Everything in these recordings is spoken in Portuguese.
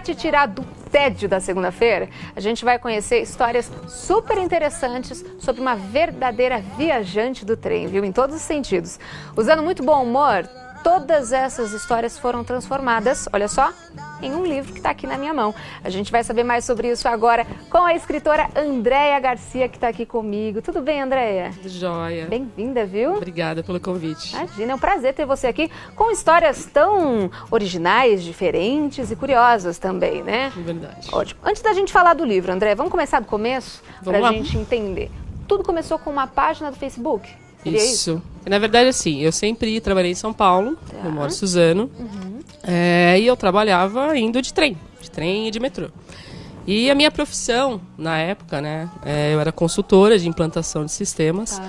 te tirar do tédio da segunda-feira, a gente vai conhecer histórias super interessantes sobre uma verdadeira viajante do trem, viu? Em todos os sentidos. Usando muito bom humor, todas essas histórias foram transformadas, olha só, em um livro que está aqui na minha mão. A gente vai saber mais sobre isso agora com a escritora Andréia Garcia, que está aqui comigo. Tudo bem, Andréia? Tudo jóia. Bem-vinda, viu? Obrigada pelo convite. Imagina, é um prazer ter você aqui com histórias tão originais, diferentes e curiosas também, né? Verdade. Ótimo. Antes da gente falar do livro, Andréia, vamos começar do começo? Para a gente entender. Tudo começou com uma página do Facebook? Seria isso? Na verdade, assim, eu sempre trabalhei em São Paulo, eu moro em Suzano, e eu trabalhava indo de trem e de metrô. E a minha profissão, na época, né, eu era consultora de implantação de sistemas,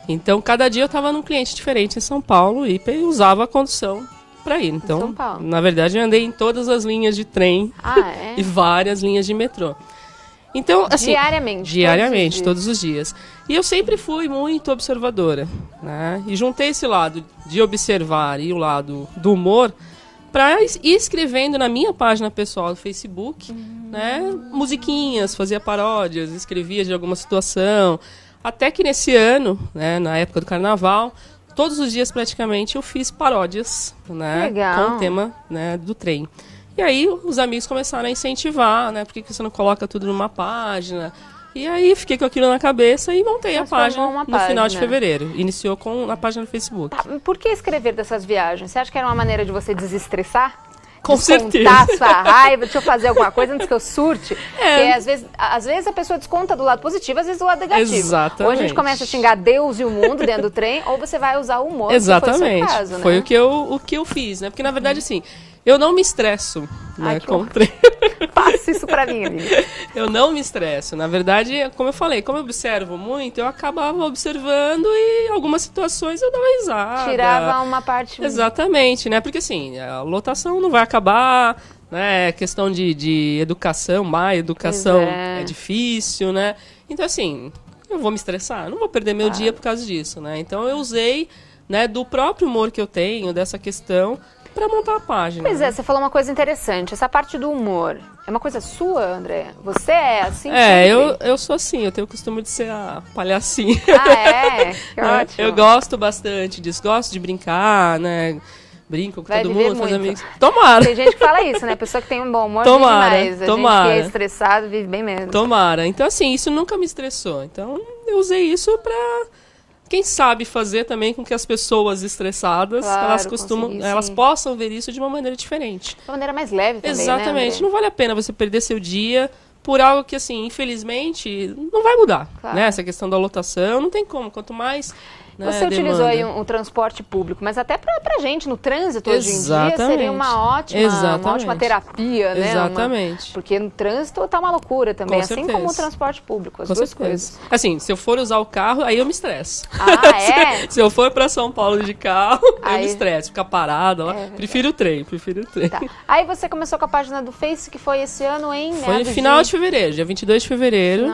então cada dia eu estava num cliente diferente em São Paulo e usava a condução para ir. Então, na verdade, eu andei em todas as linhas de trem e várias linhas de metrô. Então, assim, diariamente, todos os dias. E eu sempre fui muito observadora, né? E juntei esse lado de observar e o lado do humor para ir escrevendo na minha página pessoal do Facebook, né? Musiquinhas, fazia paródias, escrevia de alguma situação. Até que nesse ano, né, na época do carnaval, todos os dias praticamente eu fiz paródias, né? Com o tema, né, do trem. E aí os amigos começaram a incentivar, né? Por que você não coloca tudo numa página? E aí fiquei com aquilo na cabeça e montei a página no final de fevereiro. Iniciou com a página do Facebook. Por que escrever dessas viagens? Você acha que era uma maneira de você desestressar? Com certeza. Descontar sua raiva, deixa eu fazer alguma coisa antes que eu surte. Porque às vezes a pessoa desconta do lado positivo, às vezes do lado negativo. Exatamente. Ou a gente começa a xingar Deus e o mundo dentro do trem, ou você vai usar o humor. Exatamente. Que foi o seu caso, né? Foi o que eu fiz, né? Porque na verdade, assim, eu não me estresso, né, com o trem. Faça isso pra mim, amiga. Eu não me estresso. Na verdade, como eu falei, como eu observo muito, eu acabava observando e em algumas situações eu dava risada. Tirava uma parte... Exatamente, né? Porque assim, a lotação não vai acabar, né? Questão de educação, má educação é difícil, né? Então assim, eu vou me estressar, eu não vou perder meu dia por causa disso, né? Então eu usei, né, do próprio humor que eu tenho, dessa questão, para montar a página. Pois é, você falou uma coisa interessante. Essa parte do humor é uma coisa sua, André? Você é assim? Eu sou assim. Eu tenho o costume de ser a palhacinha. Que ótimo. Eu gosto bastante disso. Gosto de brincar, né? Brinco com todo mundo, fazer amigos. Tomara. Tem gente que fala isso, né? A pessoa que tem um bom humor vive mais. A gente que é estressado vive bem menos. Tomara. Então, assim, isso nunca me estressou. Então, eu usei isso pra... Quem sabe fazer também com que as pessoas estressadas, elas possam ver isso de uma maneira diferente. De uma maneira mais leve também, exatamente. Né, não vale a pena você perder seu dia por algo que, assim, infelizmente, não vai mudar. Né? Essa questão da lotação, não tem como. Quanto mais... Você utilizou aí um transporte público, mas até pra gente no trânsito hoje em dia seria uma ótima terapia, né? Exatamente. Porque no trânsito tá uma loucura também, assim como o transporte público, as duas coisas. Assim, se eu for usar o carro, aí eu me estresso. É? Se eu for pra São Paulo de carro, eu me estresso, ficar parada lá. Prefiro o trem. Tá. Aí você começou com a página do Face, que foi esse ano Foi no final de fevereiro, dia 22 de fevereiro.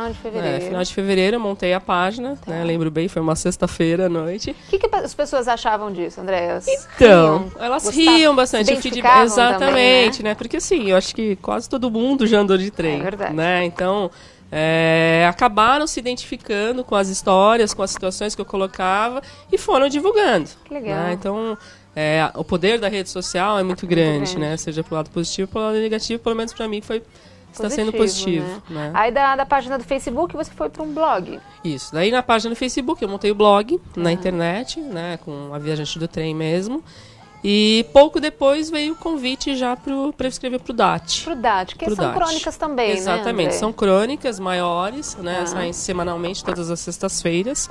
Final de fevereiro eu montei a página, né? Lembro bem, foi uma sexta-feira noite. O que as pessoas achavam disso, André? Então, elas riam bastante. Exatamente, né? Porque assim, eu acho que quase todo mundo já andou de trem. É verdade. Né? Então, acabaram se identificando com as histórias, com as situações que eu colocava e foram divulgando. Que legal. Né? Então, o poder da rede social é muito grande, né? Seja pro lado positivo ou pro lado negativo, pelo menos para mim está sendo positivo. Né? Aí da página do Facebook você foi para um blog. Isso. Daí na página do Facebook eu montei o blog na internet, né, com a viajante do trem mesmo. E pouco depois veio o convite já para eu escrever para o DAT. Para o DAT, que são crônicas também, Exatamente. Né, são crônicas maiores, né, saem semanalmente todas as sextas-feiras.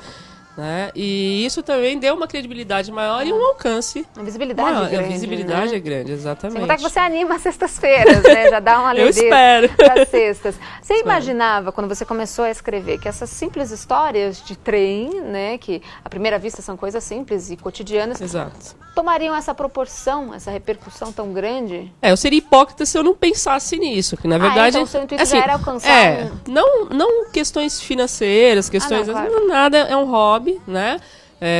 Né? E isso também deu uma credibilidade maior e um alcance. A visibilidade maior. grande. A visibilidade é grande, exatamente. Sem contar que você anima as sextas-feiras, né? Já dá uma alegria. Eu espero. Para sextas. Você imaginava, quando você começou a escrever, que essas simples histórias de trem, né? Que à primeira vista são coisas simples e cotidianas. Exato. Tomariam essa proporção, essa repercussão tão grande? Eu seria hipócrita se eu não pensasse nisso, que na verdade... então o seu intuito já era alcançar não questões financeiras, questões... claro. Nada, é um hobby, né?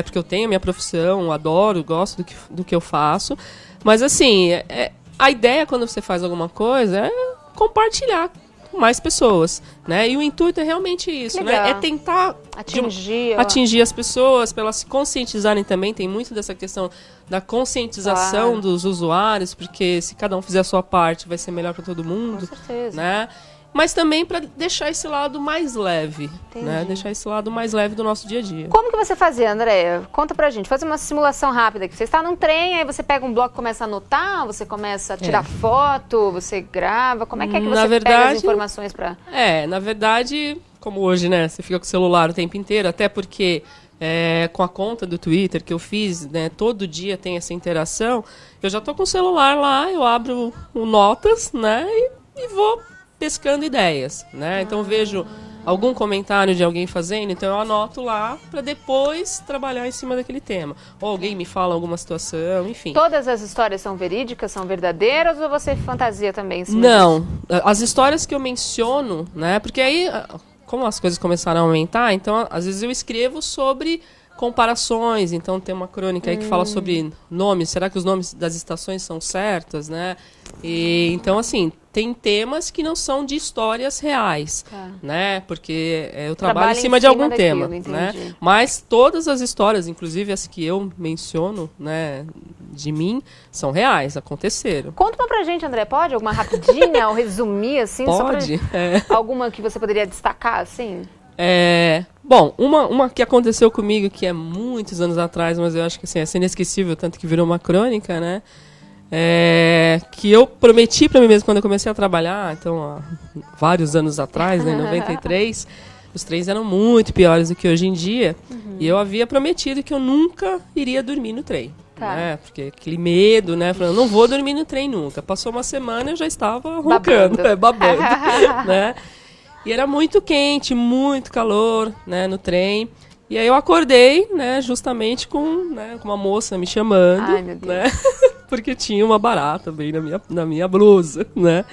Porque eu tenho a minha profissão, adoro, gosto do que eu faço. Mas assim, a ideia quando você faz alguma coisa é compartilhar com mais pessoas, né? E o intuito é realmente isso, né? É tentar atingir as pessoas, para elas se conscientizarem também. Tem muito dessa questão da conscientização dos usuários, porque se cada um fizer a sua parte, vai ser melhor para todo mundo. Com certeza. Né? Mas também para deixar esse lado mais leve, né? Deixar esse lado mais leve do nosso dia a dia. Como que você fazia, Andréia? Conta pra gente. Faz uma simulação rápida aqui. Você está num trem, aí você pega um bloco e começa a anotar, você começa a tirar foto, você grava. Como é que você pega as informações para... Na verdade, como hoje, né? Você fica com o celular o tempo inteiro, até porque com a conta do Twitter que eu fiz, né? Todo dia tem essa interação. Eu já tô com o celular lá, eu abro o Notas, né? E vou pescando ideias, né? Então vejo algum comentário de alguém fazendo, então eu anoto lá para depois trabalhar em cima daquele tema. Ou alguém me fala alguma situação, enfim. Todas as histórias são verídicas, são verdadeiras, ou você fantasia também em cima Não, disso? As histórias que eu menciono, né? Porque aí, como as coisas começaram a aumentar, então às vezes eu escrevo sobre comparações, então tem uma crônica aí que fala sobre nomes, será que os nomes das estações são certas, né? E, então, assim, tem temas que não são de histórias reais, né? Porque eu trabalho em cima de algum tema, né? Mas todas as histórias, inclusive as que eu menciono, né, de mim, são reais, aconteceram. Conta uma pra gente, André, pode? Alguma rapidinha, ou resumir, assim? Pode. Só pra... Alguma que você poderia destacar, assim? Bom, uma que aconteceu comigo que é muitos anos atrás, mas eu acho que assim, é inesquecível, tanto que virou uma crônica, né? Que eu prometi para mim mesmo quando eu comecei a trabalhar, então há vários anos atrás, né, em 93, os trens eram muito piores do que hoje em dia, e eu havia prometido que eu nunca iria dormir no trem. Né? Porque aquele medo, né? Falando, não vou dormir no trem nunca. Passou uma semana e eu já estava roncando, babando né? E era muito quente, muito calor, né, no trem. E aí eu acordei, né, justamente com uma moça me chamando, ai, meu Deus, né, porque tinha uma barata bem na minha blusa, né.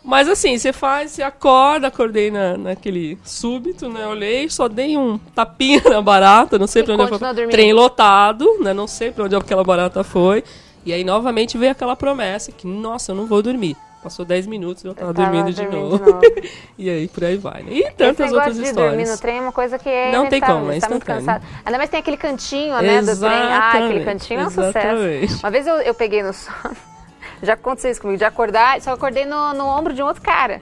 Mas assim, você acorda, acordei naquele súbito, né, olhei, só dei um tapinha na barata, não sei pra onde foi. Trem lotado, né, não sei pra onde aquela barata foi. E aí novamente veio aquela promessa que, nossa, eu não vou dormir. Passou 10 minutos e eu tava dormindo de novo. E aí, por aí vai, né? E tantas outras histórias. Dormir no trem é uma coisa que não tem como, é tá muito cansado. Ainda mais tem aquele cantinho, né, do trem. Aquele cantinho é um sucesso. Uma vez eu peguei no sono. Já aconteceu isso comigo, de acordar, só acordei no ombro de um outro cara.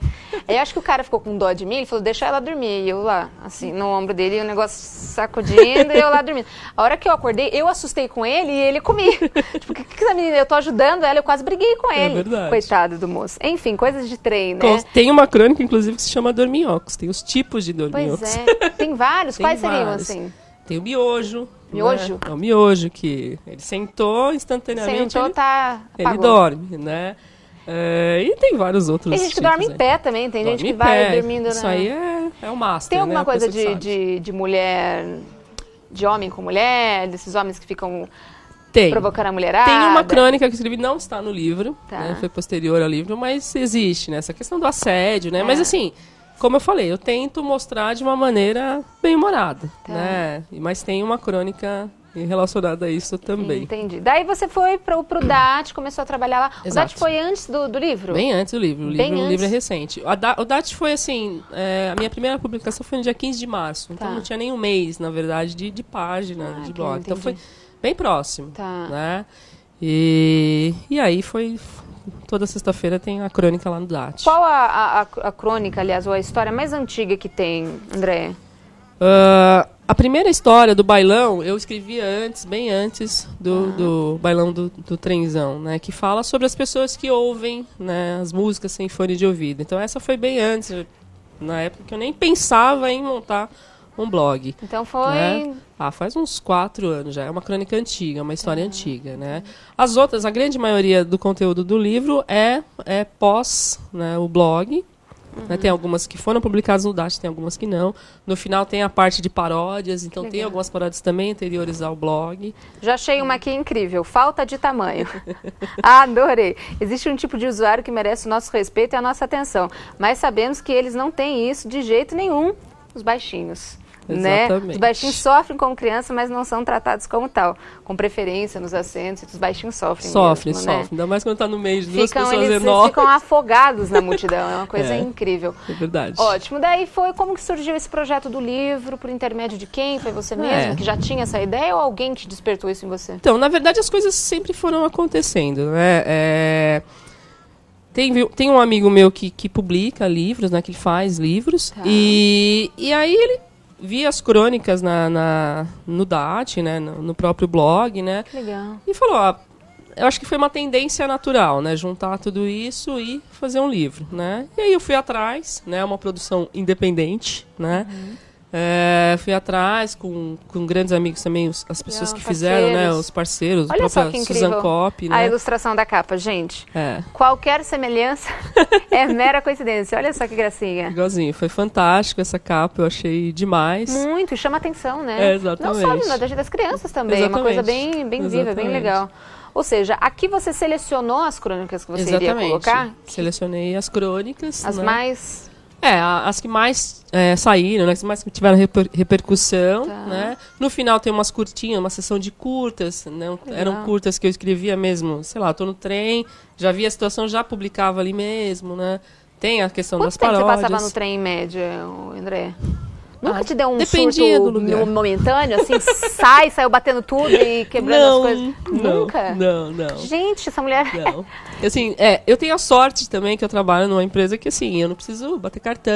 Aí eu acho que o cara ficou com dó de mim, ele falou, deixa ela dormir. E eu lá, assim, no ombro dele, o negócio sacudindo e eu lá dormindo. A hora que eu acordei, eu assustei com ele e ele comigo. Tipo, o que essa menina? Eu tô ajudando ela, eu quase briguei com ele. Verdade. Coitado do moço. Enfim, coisas de trem, né? Tem uma crônica, inclusive, que se chama dorminhocos. Tem os tipos de dorminhocos. Pois é, tem vários. Quais seriam, assim? Tem o miojo. Miojo? Né? É o miojo, que ele sentou instantaneamente. Ele dorme, né? E tem vários outros. Tem gente que tipos, dorme em pé também, tem gente que vai dormindo. Isso aí é o master. Tem alguma né? coisa de mulher, de homem com mulher, desses homens que ficam provocando a mulherada? Tem uma crônica que eu escrevi, não está no livro, né? Foi posterior ao livro, mas existe, né? Essa questão do assédio, né? Mas assim, como eu falei, eu tento mostrar de uma maneira bem-humorada, né? Mas tem uma crônica relacionada a isso também. Entendi. Daí você foi pro DAT, começou a trabalhar lá. Exato. O DAT foi antes do livro? Bem antes do livro. O livro é recente. O DAT foi assim, a minha primeira publicação foi no dia 15 de março. Então não tinha nem um mês, na verdade, de página, de blog. Então foi bem próximo. Né? E aí foi... Toda sexta-feira tem a crônica lá no DAT. Qual a crônica, aliás, ou a história mais antiga que tem, André? A primeira história do bailão eu escrevi antes, bem antes do bailão do trenzão, né? Que fala sobre as pessoas que ouvem, né, as músicas sem fone de ouvido. Então essa foi bem antes, na época que eu nem pensava em montar um blog. Então foi... Né? Faz uns 4 anos já. É uma crônica antiga, uma história antiga, né? As outras, a grande maioria do conteúdo do livro é pós, né, o blog. Né? Tem algumas que foram publicadas no DAT, tem algumas que não. No final tem a parte de paródias, então tem algumas paródias também anteriores ao blog. Já achei uma aqui incrível, falta de tamanho. Adorei. Existe um tipo de usuário que merece o nosso respeito e a nossa atenção, mas sabemos que eles não têm isso de jeito nenhum, os baixinhos. né? Exatamente. Os baixinhos sofrem como criança, mas não são tratados como tal, com preferência nos assentos. Os baixinhos sofrem mesmo, né? Sofrem. Ainda mais quando tá no meio de duas pessoas Eles enormes. ficam afogados na multidão, é uma coisa incrível. É verdade. Ótimo. Daí como que surgiu esse projeto do livro, por intermédio de quem? Foi você mesmo que já tinha essa ideia ou alguém que despertou isso em você? Então, na verdade, as coisas sempre foram acontecendo, né? Tem um amigo meu que publica livros, né? Que ele faz livros. Tá. E aí ele via as crônicas no DAT, né? No próprio blog, né? Que legal. E falou, eu acho que foi uma tendência natural, né? Juntar tudo isso e fazer um livro, né? E aí eu fui atrás, né? Uma produção independente, né? Fui atrás com grandes amigos também, as pessoas que fizeram, né? Os parceiros, olha a só que própria incrível. Susan Kopp, né? A ilustração da capa, gente. Qualquer semelhança é mera coincidência. Olha só que gracinha. Igualzinho, foi fantástico essa capa, eu achei demais. Muito, e chama atenção, né? Exatamente. Não só das crianças também, exatamente. Uma coisa bem viva, bem legal. Ou seja, aqui você selecionou as crônicas que você iria colocar? Selecionei as crônicas. As né? mais... as que mais saíram, né? As que mais tiveram repercussão, né? No final tem umas curtinhas, uma sessão de curtas, né? Eram curtas que eu escrevia mesmo, sei lá, tô no trem, já vi a situação, já publicava ali mesmo, né? Tem a questão das paródias. Quanto tempo você passava no trem em média, André? Nunca te deu um dependia surto do lugar. Momentâneo, assim, saiu batendo tudo e quebrando as coisas? Nunca? Não. Gente, essa mulher... Não. Assim, eu tenho a sorte também que eu trabalho numa empresa que, assim, eu não preciso bater cartão,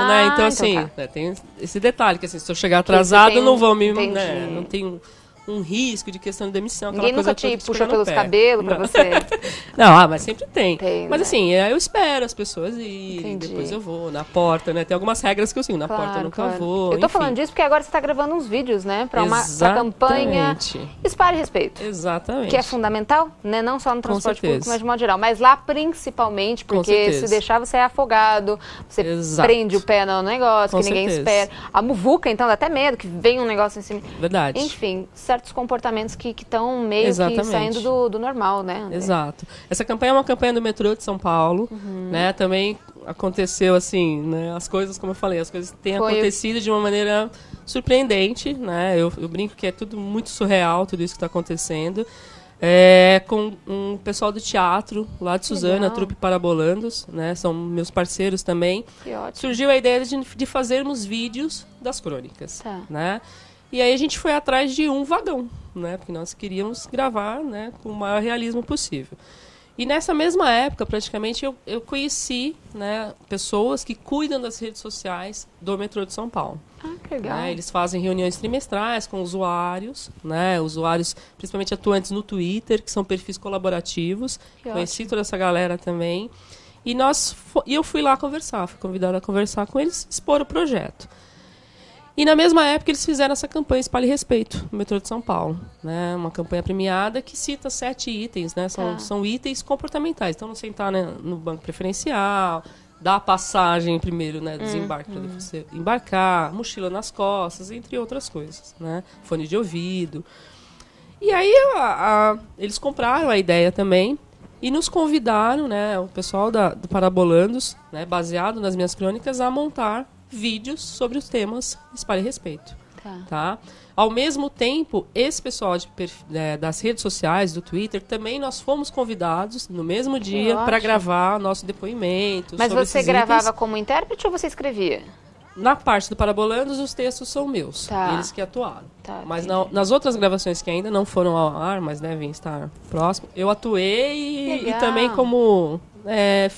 né? Então, assim, tem esse detalhe, que assim, se eu chegar atrasado, não vão me... Né, não tem um risco de questão de demissão. Ninguém nunca te puxou pelos cabelos pra você? Não, mas sempre tem. Mas né? assim, eu espero as pessoas irem, depois eu vou na porta, né? Tem algumas regras que eu sigo, na porta eu nunca vou. Eu tô falando disso porque agora você tá gravando uns vídeos, né? Pra pra campanha Espalhe Respeito. Exatamente. Que é fundamental, né? Não só no transporte público, mas de modo geral. Mas lá principalmente, porque se deixar você é afogado, você prende o pé no negócio, que ninguém espera. A muvuca, então, dá até medo que venha um negócio em cima. Verdade. Enfim, certos comportamentos que estão meio que saindo do normal, né, André? Exato. Essa campanha é uma campanha do metrô de São Paulo, né? Também aconteceu assim, né? As coisas, como eu falei, as coisas têm acontecido de uma maneira surpreendente, né? Eu brinco que é tudo muito surreal, tudo isso que está acontecendo. Com um pessoal do teatro lá de Suzano, a trupe Parabolandos, né? São meus parceiros também. Que ótimo. Surgiu a ideia de fazermos vídeos das crônicas, né? E aí a gente foi atrás de um vagão, né? Porque nós queríamos gravar, né, com o maior realismo possível. E nessa mesma época, praticamente, eu conheci, né, pessoas que cuidam das redes sociais do metrô de São Paulo. Que legal. Eles fazem reuniões trimestrais com usuários, né? Usuários principalmente atuantes no Twitter, que são perfis colaborativos. Conheci toda essa galera também. E eu fui lá conversar, fui convidada a conversar com eles, expor o projeto. E na mesma época eles fizeram essa campanha Espalhe Respeito no metrô de São Paulo, né? Uma campanha premiada que cita 7 itens, né? São itens comportamentais. Então, não sentar, né, no banco preferencial, dar a passagem primeiro, né, desembarque para você embarcar, mochila nas costas, entre outras coisas, né? Fone de ouvido. E aí eles compraram a ideia também e nos convidaram, né, o pessoal do Parabolandos, né, baseado nas minhas crônicas, a montar vídeos sobre os temas Espalhe Respeito. Tá? Ao mesmo tempo, esse pessoal das redes sociais, do Twitter, também nós fomos convidados no mesmo dia para gravar nosso depoimento. Mas você gravava como intérprete ou você escrevia? Na parte do Parabolandos, os textos são meus. Eles que atuaram. Mas nas outras gravações que ainda não foram ao ar, mas devem estar próximo, eu atuei e também como...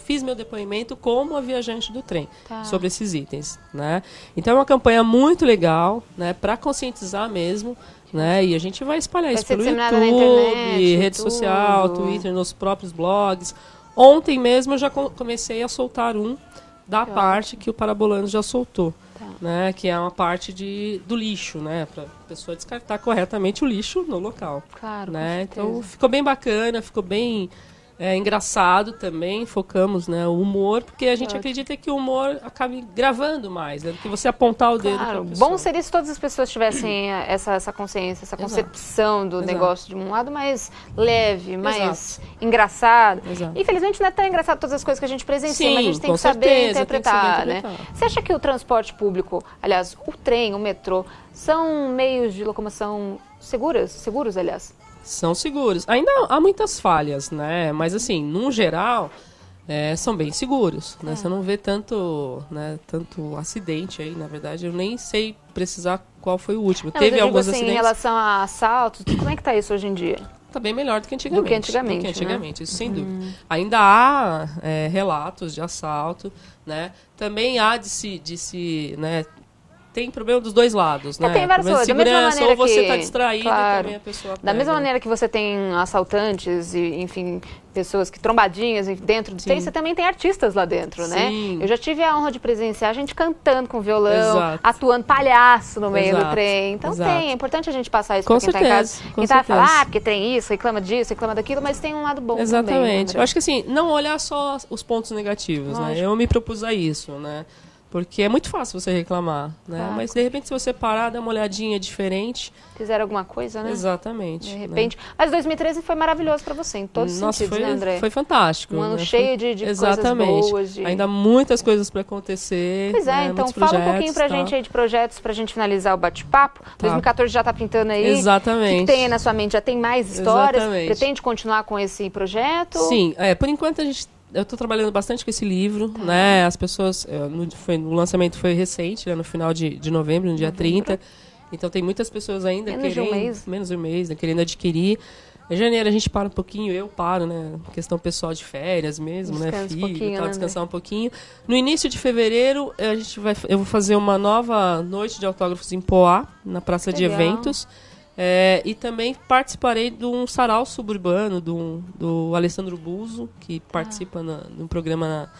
fiz meu depoimento como a viajante do trem sobre esses itens, né? Então é uma campanha muito legal, né? Para conscientizar mesmo, né? E a gente vai espalhar isso pelo YouTube, rede social, Twitter, nos próprios blogs. Ontem mesmo eu já comecei a soltar da parte que o Parabolando já soltou, né? Que é uma parte do lixo, né? Para a pessoa descartar corretamente o lixo no local. Claro, né? Então ficou bem bacana, ficou bem engraçado também, focamos, né, o humor, porque a gente acredita que o humor acabe gravando mais, né, do que você apontar o dedo para a pessoa. Bom seria se todas as pessoas tivessem essa consciência, essa concepção do negócio de um lado mais leve, mais engraçado. Infelizmente não é tão engraçado todas as coisas que a gente presencia, mas a gente tem que saber interpretar, né? Você acha que o transporte público, aliás, o trem, o metrô, são meios de locomoção seguros, aliás? São seguros. Ainda há muitas falhas, né? Mas assim, num geral, são bem seguros, né? Você não vê tanto acidente aí, na verdade. Eu nem sei precisar qual foi o último. Teve alguns acidentes. Em relação a assaltos, como é que tá isso hoje em dia? Tá bem melhor do que antigamente. Isso sem dúvida. Ainda há relatos de assalto, né? Também há de se né? Tem problema dos dois lados, né? Tem várias coisas. Da mesma maneira ou você está distraído, também a pessoa pega. Da mesma maneira que você tem assaltantes e, enfim, pessoas trombadinhas dentro do trem, você também tem artistas lá dentro, né? Eu já tive a honra de presenciar gente cantando com violão, atuando palhaço no meio do trem. Então é importante a gente passar isso para quem está em casa. Quem tá falando, porque tem isso, reclama disso, reclama daquilo, mas tem um lado bom também. Eu acho que assim, não olhar só os pontos negativos, né? Eu me propus a isso, né? Porque é muito fácil você reclamar, né? Mas, de repente, se você parar, dar uma olhadinha diferente... Fizer alguma coisa, né? Exatamente. De repente. Né? Mas 2013 foi maravilhoso para você, em todos os sentidos, né, André? Foi fantástico. Um ano cheio de coisas boas. Ainda muitas coisas para acontecer. Pois é, então fala um pouquinho pra gente aí de projetos, pra gente finalizar o bate-papo. 2014 já tá pintando aí. Exatamente. O que tem aí na sua mente? Já tem mais histórias? Pretende continuar com esse projeto? Sim, por enquanto eu estou trabalhando bastante com esse livro, né? As pessoas... o lançamento foi recente, né? No final de novembro, no dia 30. Então tem muitas pessoas ainda menos de um mês, né? Querendo adquirir. Em janeiro a gente para um pouquinho, eu paro, né? Questão pessoal de férias mesmo, né? Filho, descansar um pouquinho. No início de fevereiro, eu vou fazer uma nova noite de autógrafos em Poá, na Praça de Eventos. E também participarei de um sarau suburbano do Alessandro Buso, que participa no programa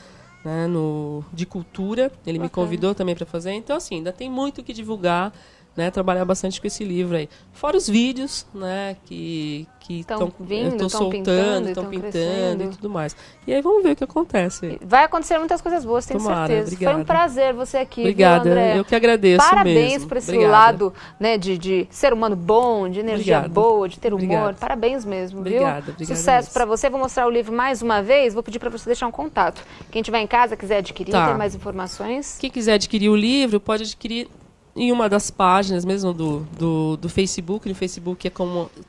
de cultura. Ele me convidou também para fazer. Então, assim, ainda tem muito o que divulgar, né? Trabalhar bastante com esse livro aí. Fora os vídeos, né? Que estão vindo, estão soltando, estão pintando e tudo mais. E aí vamos ver o que acontece. Vai acontecer muitas coisas boas, tenho certeza. Obrigada. Foi um prazer você aqui, obrigada, viu, André? Eu que agradeço. Parabéns por esse lado, né, de ser humano bom, de energia boa, de ter humor. Parabéns mesmo, viu? Obrigada. Sucesso para você. Vou mostrar o livro mais uma vez. Vou pedir para você deixar um contato. Quem estiver em casa, quiser adquirir, ter mais informações. Quem quiser adquirir o livro, pode adquirir em uma das páginas mesmo do Facebook. No Facebook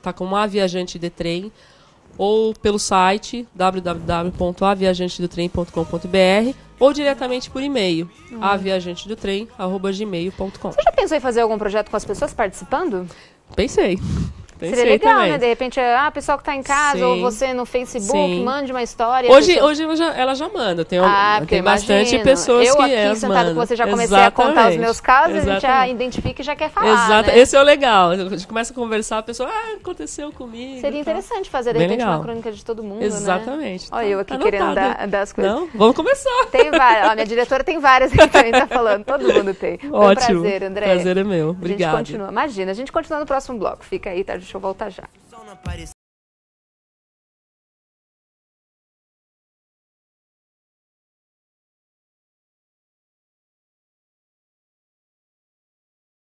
tá como A Viajante de Trem, ou pelo site www.aviajantedotrem.com.br, ou diretamente por e-mail, aviajantedotrem@gmail.com. Você já pensou em fazer algum projeto com as pessoas participando? Pensei Seria legal, também, né? De repente, o pessoal que está em casa, ou você no Facebook, mande uma história. Hoje ela já manda. Tem bastante pessoas que mandam. Eu aqui sentada com você já comecei a contar os meus casos, a gente já identifica e já quer falar, né? Esse é o legal. A gente começa a conversar, a pessoa, aconteceu comigo. Seria interessante fazer, de repente, uma crônica de todo mundo, Exatamente. Olha, eu aqui querendo dar as coisas. Não, vamos começar. Tem várias. Minha diretora tem várias aqui também, tá falando. Todo mundo tem. Foi um prazer, André. Prazer é meu. Obrigado. A gente continua no próximo bloco. Fica aí, tá? Deixa eu voltar já.